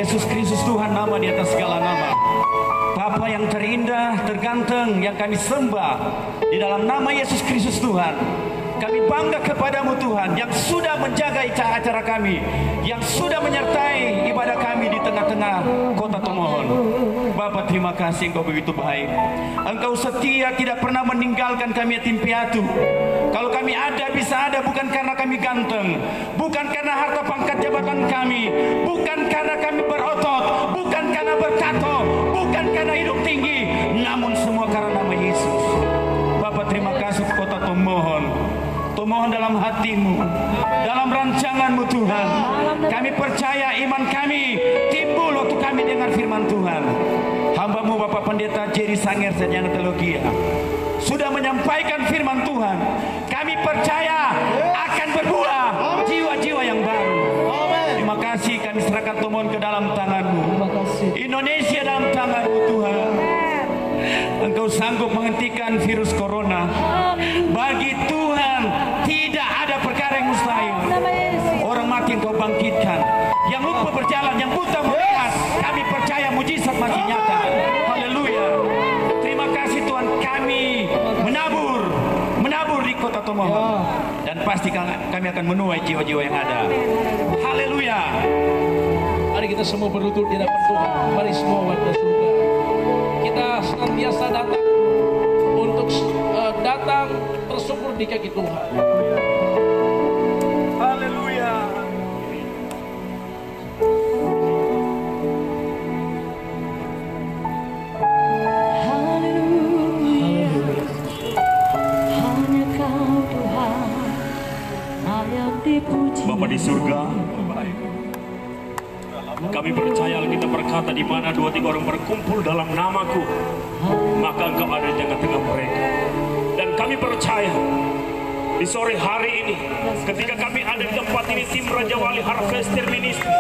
Yesus Kristus Tuhan, nama di atas segala nama. Bapa yang terindah, terganteng, yang kami sembah, di dalam nama Yesus Kristus Tuhan, kami bangga kepadamu Tuhan, yang sudah menjaga acara kami, yang sudah menyertai ibadah kami di tengah-tengah kota Tomohon. Bapa, terima kasih, Engkau begitu baik. Engkau setia, tidak pernah meninggalkan kami yatim piatu. Kalau kami ada, bisa ada bukan karena kami ganteng, bukan karena harta pangkat jabatan kami, bukan karena kami berotot, bukan karena bertato, bukan karena hidup tinggi, namun semua karena nama Yesus. Bapak, terima kasih kota Tomohon. Tomohon dalam hatimu, dalam rancanganmu Tuhan. Kami percaya iman kami timbul waktu kami dengar firman Tuhan. Hamba-Mu Bapak Pendeta Jerry Sanger Sarjana Teologi sudah menyampaikan firman Tuhan. Kami percaya akan berbuah jiwa-jiwa yang baru. Terima kasih, kami serahkan Tomohon ke dalam tangan-Mu. Indonesia dalam tangan-Mu Tuhan. Engkau sanggup menghentikan virus corona. Bagi Tuhan tidak ada perkara yang mustahil. Orang mati Engkau bangkitkan, yang lumpuh berjalan, yang buta melihat. Kami percaya mujizat masih nyata. Haleluya. Terima kasih Tuhan, kami menabur di kota Tomohon, dan pasti kami akan menuai jiwa-jiwa yang ada. Haleluya. Mari kita semua berlutut di hadapan Tuhan. Mari semua warga surga, kita senantiasa datang untuk datang tersungkur di kaki Tuhan. Haleluya. Bapa di surga, kami percaya kita berkata, di mana 2-3 orang berkumpul dalam namaku, maka Engkau ada di tengah-tengah mereka. Dan kami percaya di sore hari ini, ketika kami ada di tempat ini, tim Raja Wali Harvester Ministry,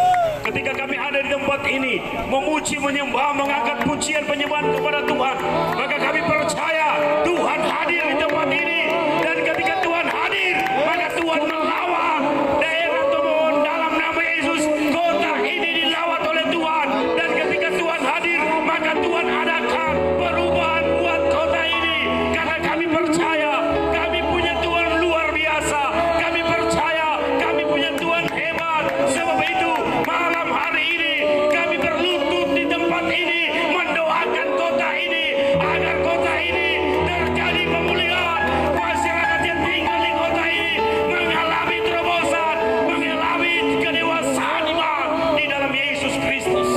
ketika kami ada di tempat ini memuji, menyembah, mengangkat pujian penyembahan kepada Tuhan, maka kami percaya Tuhan hadir di tempat ini. Dan ketika Tuhan hadir, maka Tuhan melawan daerah Tomohon dalam nama Yesus. Kota ini dilawat oleh Tuhan, dan ketika Tuhan hadir, maka Tuhan adakan perubahan buat kota ini. Karena kami percaya kami punya Tuhan luar biasa, kami percaya kami punya Tuhan hebat. Sebab itu malam hari ini kami berlutut di tempat ini, mendoakan kota ini, agar kota ini terjadi pemulihan. Masyarakat yang tinggal di kota ini mengalami terobosan, mengalami kedewasaan iman di dalam Yesus Kristus.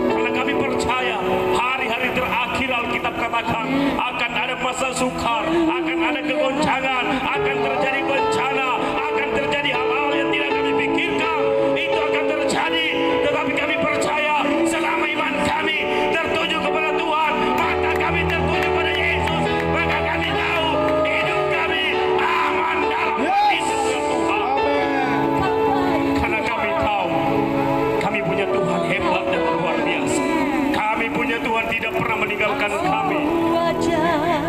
Karena kami percaya hari-hari terakhir Alkitab katakan akan ada masa sukar, akan ada kegoncangan, akan terjadi bencana, akan terjadi hal-hal yang tidak kami pikirkan. Itu akan terjadi, tetapi kami percaya selama iman kami tertuju kepada Tuhan, mata kami tertuju pada Yesus, maka kami tahu hidup kami aman dalam Kristus Tuhan. Karena kami tahu kami punya Tuhan hebat dan luar biasa. Kami punya Tuhan tidak pernah meninggalkan kami.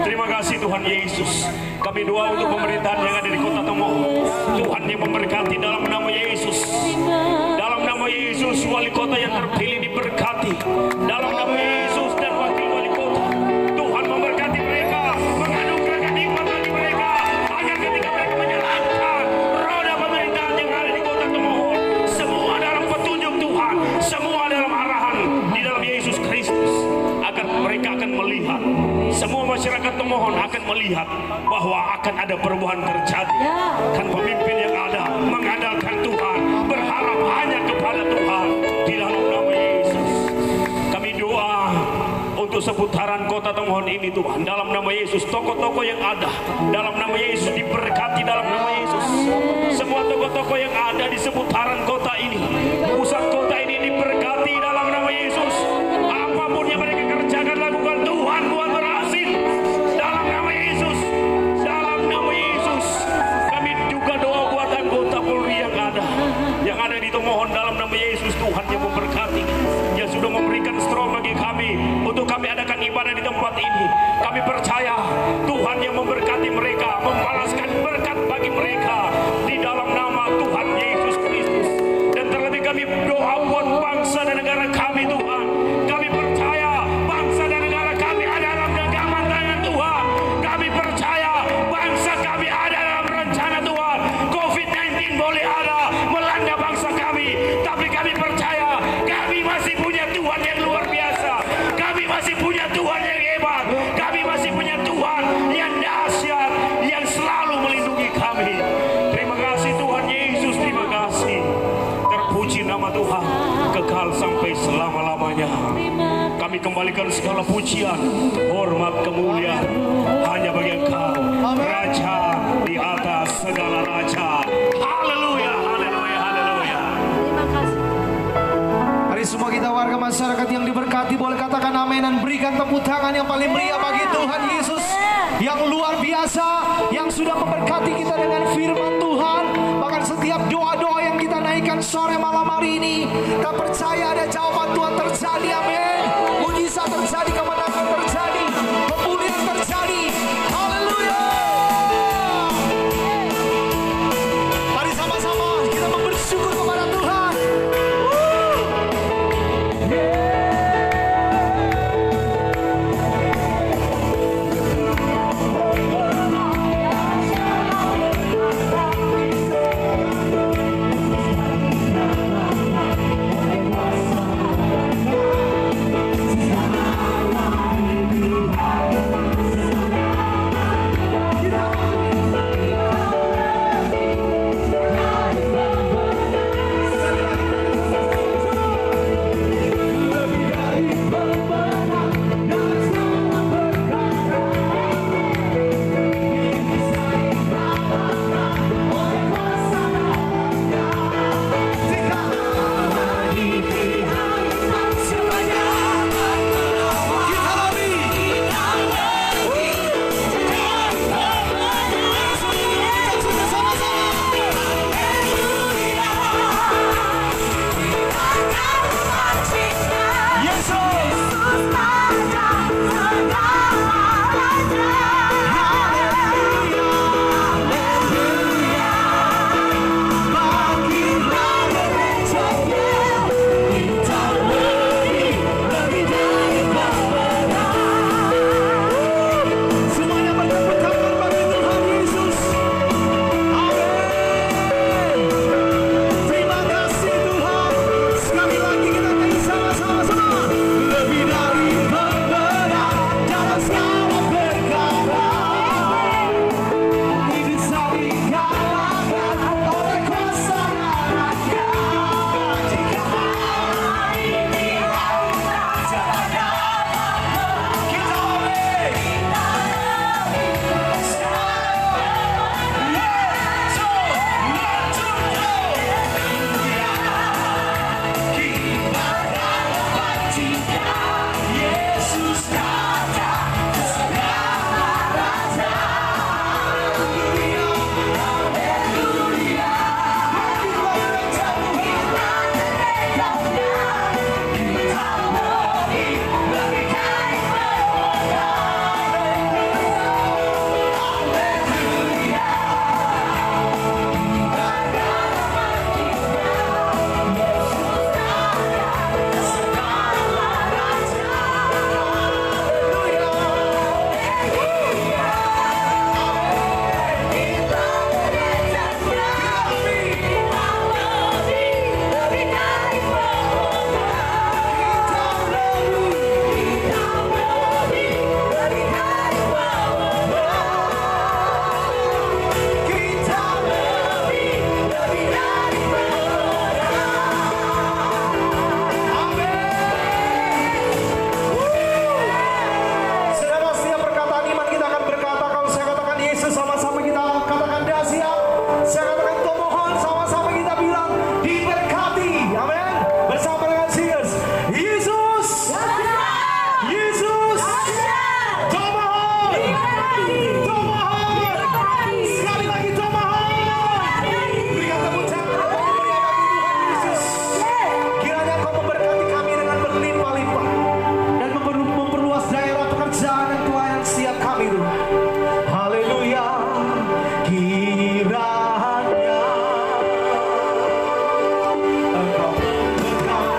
Terima kasih Tuhan Yesus. Kami doa untuk pemerintahan yang ada di kota Tomohon. Tuhan yang memberkati dalam nama Yesus. Dalam nama Yesus, wali kota yang terpilih diberkati. Dalam nama Yesus dan wakil wali kota, Tuhan memberkati mereka, menganugerahkan nikmat bagi mereka, agar ketika mereka menjalankan roda pemerintahan yang ada di kota Tomohon, semua dalam petunjuk Tuhan, semua dalam arahan di dalam Yesus Kristus, agar mereka akan melihat, semua masyarakat Tomohon akan melihat bahwa akan ada perubahan terjadi. Kan pemimpin yang ada mengandalkan Tuhan, berharap hanya kepada Tuhan di dalam nama Yesus. Kami doa untuk seputaran kota Tomohon ini Tuhan, dalam nama Yesus. Toko-toko yang ada dalam nama Yesus diberkati dalam nama Yesus. Semua toko-toko yang ada di seputaran kota ini, pusat kota ini diberkati dalam nama Yesus. Apapun yang mereka kerjakan, lakukan Tuhan buat berhasil dalam nama Yesus. Dalam nama Yesus. Kami juga doa buat anggota Polri yang ada di Tomohon, dalam nama Yesus. Tuhan yang memberkati, yang sudah memberikan strong bagi kami untuk kami adakan ibadah di tempat ini. Kami percaya Tuhan yang memberkati mereka, membalaskan berkat bagi mereka di dalam nama Tuhan Yesus Kristus. Dan terlebih kami doa buat bangsa dan negara kami Tuhan. Kami percaya bangsa dan negara kami ada dalam genggaman tangan Tuhan. Kami percaya bangsa kami ada dalam rencana Tuhan. COVID-19 boleh ada melanda bangsa kami, tapi kami percaya kami masih punya Tuhan yang luar biasa. Kami masih punya Tuhan yang hebat. Kami masih punya Tuhan yang dahsyat, yang selalu melindungi kami. Terima kasih Tuhan Yesus, terima kasih. Terpuji nama Tuhan kekal sampai selama-lamanya. Kami kembalikan segala pujian, hormat, kemuliaan hanya bagi Engkau, Raja di atas segala raja. Haleluya, haleluya, haleluya. Terima kasih. Mari semua kita warga masyarakat yang diberkati boleh katakan amin dan berikan tepuk tangan yang paling meriah bagi Tuhan Yesus yang luar biasa, yang sudah memberkati kita dengan firman Tuhan. Bahkan setiap doa-doa yang kita naikkan sore malam hari ini, kita percaya ada jawaban Tuhan terjadi, amin. Mujizat terjadi, kemenangan terjadi, pemulihan terjadi. Haleluya. Mari sama-sama kita bersyukur kepada Tuhan. Kiranya Engkau berkata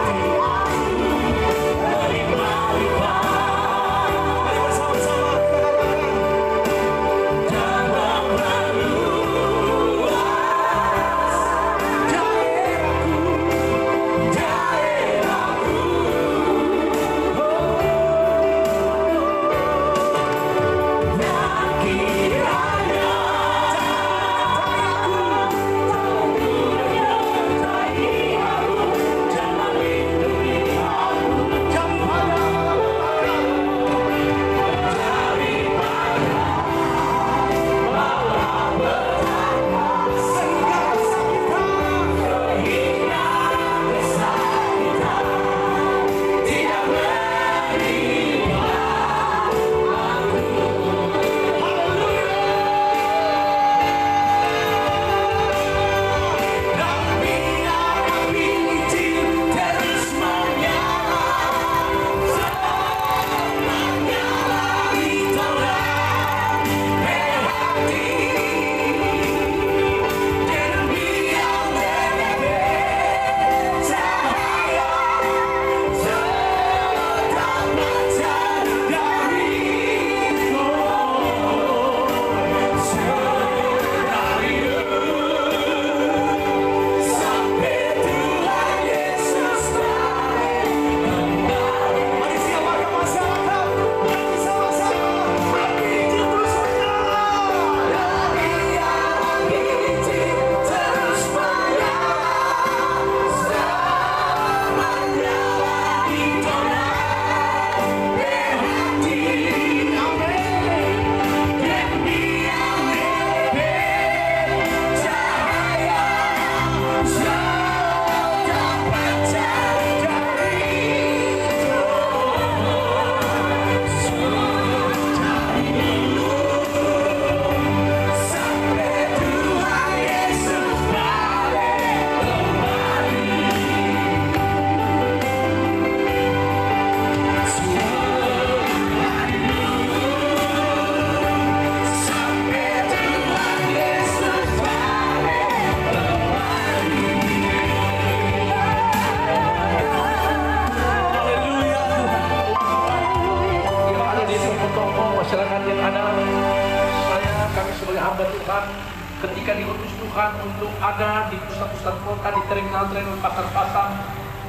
Tuhan, ketika diutus Tuhan untuk ada di pusat-pusat kota, di terminal-terminal, pasar-pasar,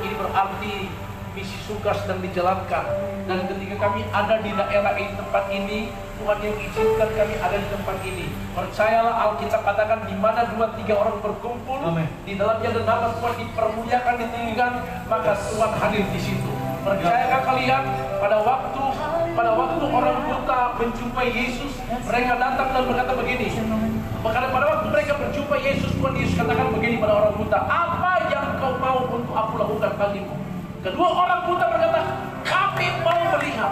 ini berarti misi surga sedang dijalankan. Dan ketika kami ada di daerah ini, tempat ini, Tuhan yang izinkan kami ada di tempat ini. Percayalah, Alkitab katakan di mana 2-3 orang berkumpul, di dalamnya ada nama Tuhan dipermuliakan, ditinggikan, maka Tuhan hadir di situ. Percayakah kalian pada waktu orang buta menjumpai Yesus, mereka datang dan berkata begini. Pada waktu mereka berjumpa Yesus, Tuhan Yesus katakan begini pada orang buta, apa yang kau mau untuk aku lakukan bagimu? Kedua orang buta berkata, kami mau melihat.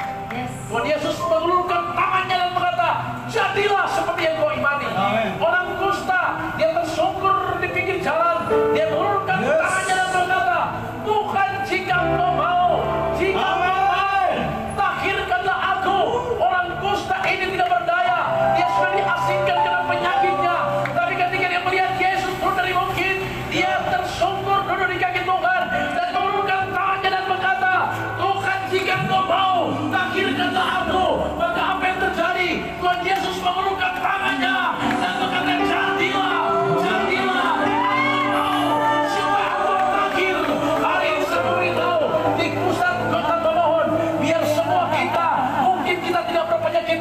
Tuhan Yesus mengulurkan tangannya dan berkata, jadilah seperti yang kau imani. Orang kusta, dia tersungkur di pinggir jalan, dia mengulurkan tangannya dan berkata, Tuhan, jika kau mau, tahirkanlah aku. Orang kusta ini tidak berdaya, dia sudah diasingkan karena penyakitnya. Tapi ketika dia melihat Yesus turun dari bukit, dia tersungkur duduk di kaki Tuhan dan mengulurkan tangannya dan berkata, Tuhan, jika kau mau, tahirkanlah aku. Maka apa yang terjadi? Tuhan Yesus mengulurkan tangannya dan berkata, jadilah. Supaya aku tahir. Hari ini saya beritahu di pusat kota Tomohon, biar semua kita, mungkin kita tidak berpenyakit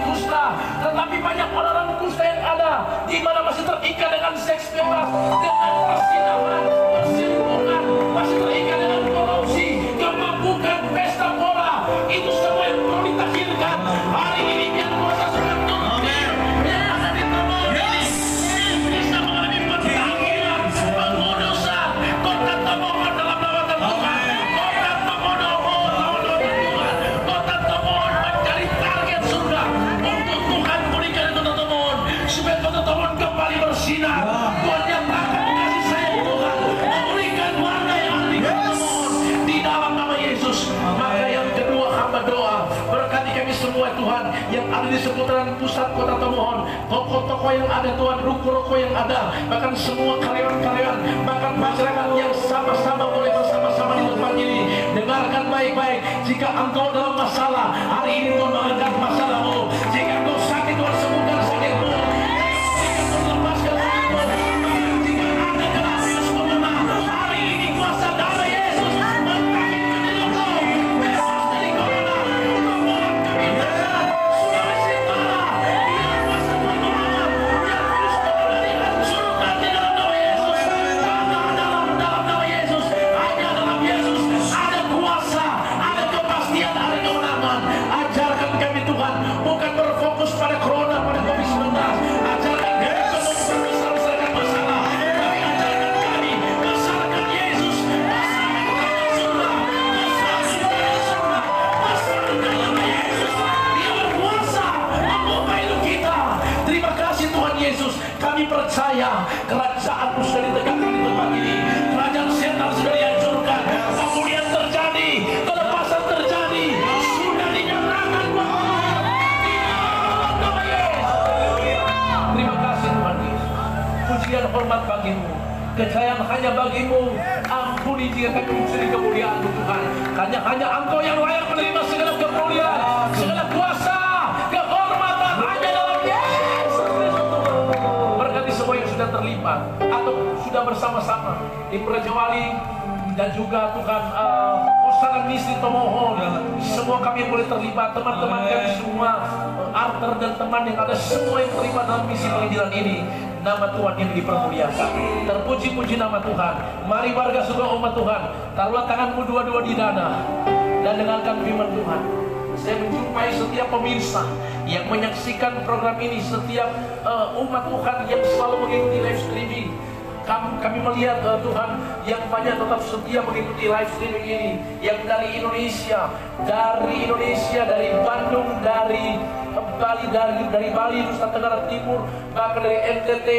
kusta, tetapi banyak orang kusta yang ada, di mana masih terikat dengan seks bebas, dengan persinahan, perselingkuhan, masih terikat dengan korupsi, kemabukan, pesta bola, itu semua yang perlu ditahirkan. Hari ini biar kuasa sudah turun, yang ada di Tomohon ini bisa mengalami pentahiran, pengudusan kota Tomohon dalam lawatan Tuhan. Kota Tomohon mencari target surga untuk Tuhan berikan kota Tomohon, supaya kota Tomohon kembali bersinar. Tuhan nyatakan kasih sayang Tuhan, memberikan warna yang ada di kota Tomohon di dalam nama Yesus. Maka yang kedua, hamba doa, berkati kami semua Tuhan yang ada di seputaran pusat kota Tomohon, toko-toko yang ada Tuhan, ruko-ruko yang ada, bahkan semua karyawan-karyawan, bahkan masyarakat yang sama-sama boleh bersama-sama di tempat ini. Dengarkan baik-baik, jika engkau dalam masalah, hari ini Tuhan mengangkat masalahmu. Jika engkau sakit, Tuhan sembuhkan sakitmu. Jika Tuhan lepaskan sakitmu. Jika ada kelafius pemenang, hari ini kuasa darah Yesus membangkitkan hidupmu. Bebas dari corona, Tomohon kami berdoa, Sulawesi Utara, biar kuasa Tuhan Muhammad, biar virus corona dihancurkan di dalam nama Yesus. Karena dalam nama Yesus, hanya dalam Yesus ada kuasa, ada kepastian, ada kemenangan. Ajarkan kami Tuhan, bukan berfokus pada corona, pada COVID-19. Ajarkan kami untuk membesar-besarkan masalah, tapi ajarkan kami besarkan Yesus, besarkan surga, besarkan surga, besarkan nama Yesus. Dia berkuasa mengubah hidup kita. Terima kasih Tuhan Yesus. Kami percaya kerajaan-Mu sudah ditegakkan di tempat ini. Kerajaan setan sudah dihancurkan. Kemuliaan terjadi, kelepasan terjadi, sudah dinyatakan bahwa di dalam nama Yesus. Terima kasih Tuhan Yesus. Pujian hormat bagi-Mu, kejayaan hanya bagi-Mu. Ampuni jika kami mencuri kemuliaan-Mu Tuhan. Hanya Engkau yang layak menerima segala kemuliaan, segala kuasa, kehormatan hanya dalam Yesus Kristus Tuhan. Berkati semua yang sudah terlibat atau sudah bersama-sama di Praja Wali dan juga Tuhan Pusat Misi Tomohon. Semua kami boleh terlibat, teman-teman kami semua, Arthur dan teman yang ada, semua yang terlibat dalam misi penginjilan ini. Nama Tuhan yang dipermuliakan. Terpuji-puji nama Tuhan. Mari warga surga umat Tuhan, taruhlah tanganmu dua-dua di dada dan dengarkan firman Tuhan. Saya menjumpai setiap pemirsa yang menyaksikan program ini, setiap umat Tuhan yang selalu mengikuti live streaming. Kami melihat Tuhan yang banyak tetap setia mengikuti live streaming ini, yang dari Indonesia, dari Bandung, dari Bali, Nusa Tenggara Timur, bahkan dari NTT,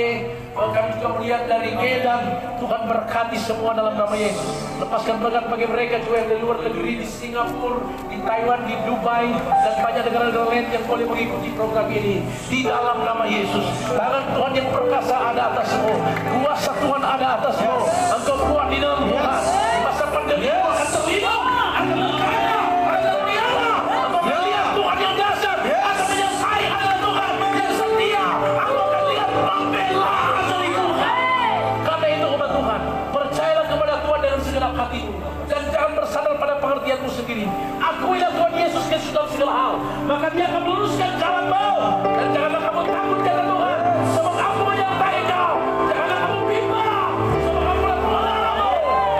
kami juga melihat dari Medan. Tuhan berkati semua dalam nama Yesus. Lepaskan berkat bagi mereka juga yang dari luar negeri, di Singapura, di Taiwan, di Dubai, dan banyak negara-negara lain yang boleh mengikuti program ini. Di dalam nama Yesus, tangan Tuhan yang perkasa ada atasmu, kuasa Tuhan ada atasmu. Engkau kuat di dalam Tuhan. Di masa pandemi akan terlindung, akan berkaya, akan terpiara. Engkau akan lihat Tuhan yang dahsyat, akan menyertai adalah Tuhan yang setia. Engkau akan lihat dan jangan bersandar pada pengertianmu sendiri. Akuilah Tuhan Yesus Kristus dalam segala hal, maka Dia akan meluruskan jalanmu. Dan janganlah kamu takut kata Tuhan, sebab Aku menyertai kau. Janganlah kamu bimbang, sebab Aku adalah Tuhan Allahmu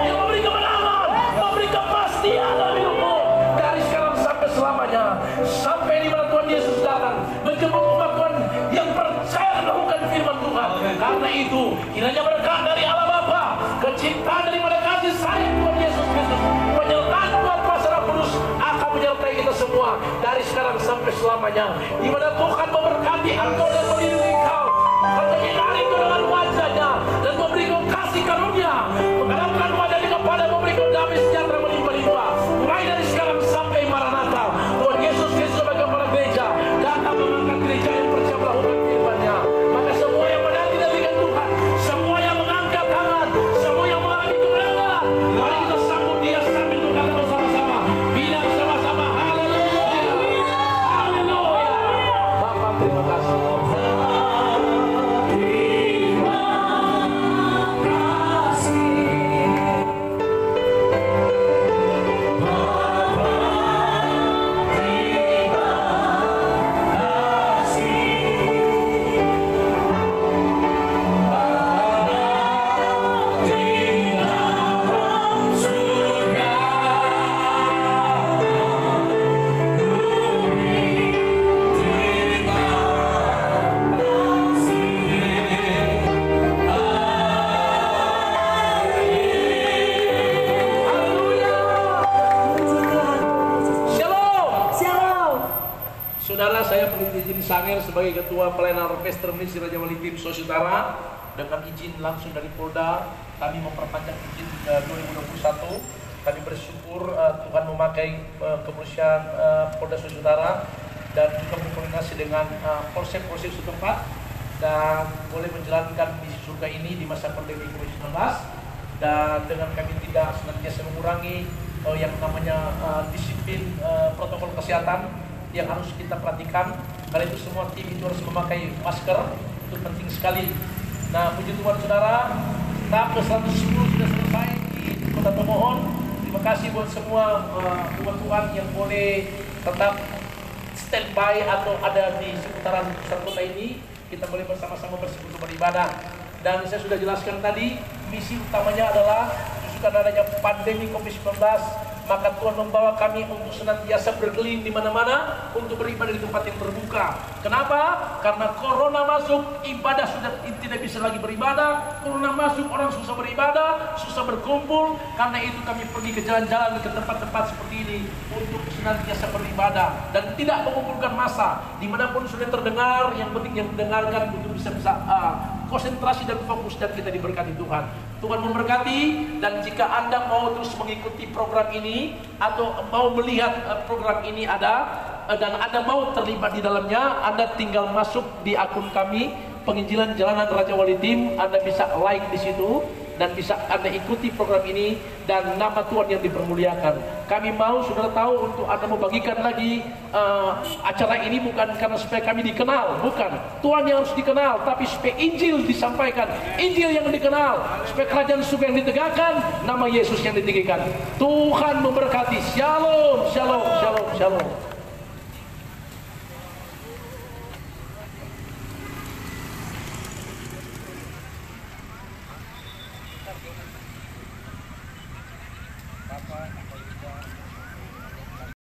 yang memberi kemenangan, memberi kepastian dalam hidupmu dari sekarang sampai selamanya, sampai di mana Tuhan Yesus datang menjemput umat Tuhan yang percaya melakukan firman Tuhan. Karena itu kiranya berkat dari Allah Bapa, kecintaan daripada kasih sayang Tuhan Yesus Kristus, penyertaan Tuhan Kuasa Roh Kudus akan menyertai kita semua dari sekarang sampai selamanya. Di mana Tuhan memberkati engkau dan melindungi engkau, menyinari engkau dengan wajah-Nya dan memberi kau kasih karunia, menghadapkan wajah-Nya kepada, memberi kau damai sejahtera melimpah-limpah. Mulai dari sekarang sampai Maranatha, Tuhan Yesus Kristus sebagai kepala gereja datang mengangkat gereja yang percaya melakukan firman-Nya. Maka semua yang menanti-nantikan Tuhan, semua yang mengangkat tangan, semua yang mengalami kemenangan, mari kita sambut Dia sambil berkata bersama-sama, bilang sama-sama, haleluya, haleluya. Bapak terima kasih. Saudara, saya Pendeta Jin Sanger sebagai Ketua Pelayanan Orkestra Misi Raja Wali Tim Saudara, dengan izin langsung dari Polda, kami memperpanjang izin 2021. Kami bersyukur Tuhan memakai kepolisian Polda Saudara dan juga berkoordinasi dengan polsek-polsek setempat dan boleh menjalankan misi surga ini di masa pandemi COVID-19. Dan dengan kami tidak senantiasa mengurangi yang namanya disiplin protokol kesehatan yang harus kita perhatikan. Karena itu semua tim itu harus memakai masker, itu penting sekali. Nah, puji Tuhan saudara, tahap ke-110 sudah selesai di Kota Tomohon. Terima kasih buat semua umat Tuhan yang boleh tetap standby atau ada di seputaran pusat kota ini. Kita boleh bersama-sama bersekutu beribadah. Dan saya sudah jelaskan tadi, misi utamanya adalah karena adanya pandemi COVID-19, maka Tuhan membawa kami untuk senantiasa berkeliling di mana-mana untuk beribadah di tempat yang terbuka. Kenapa? Karena corona masuk, ibadah sudah tidak bisa lagi beribadah. Corona masuk, orang susah beribadah, susah berkumpul. Karena itu kami pergi ke jalan-jalan, ke tempat-tempat seperti ini untuk senantiasa beribadah dan tidak mengumpulkan massa. Dimanapun sudah terdengar, yang penting yang mendengarkan untuk bisa konsentrasi dan fokus, dan kita diberkati Tuhan. Tuhan memberkati. Dan jika Anda mau terus mengikuti program ini atau mau melihat program ini ada dan Anda mau terlibat di dalamnya, Anda tinggal masuk di akun kami Penginjilan Jalanan Raja Wali Tim. Anda bisa like di situ dan bisa Anda ikuti program ini dan nama Tuhan yang dipermuliakan. Kami mau saudara tahu untuk Anda membagikan lagi acara ini bukan karena supaya kami dikenal, bukan. Tuhan yang harus dikenal, tapi supaya Injil disampaikan, Injil yang dikenal, supaya kerajaan surga yang ditegakkan, nama Yesus yang ditinggikan. Tuhan memberkati. Shalom, shalom, shalom, shalom. Bapak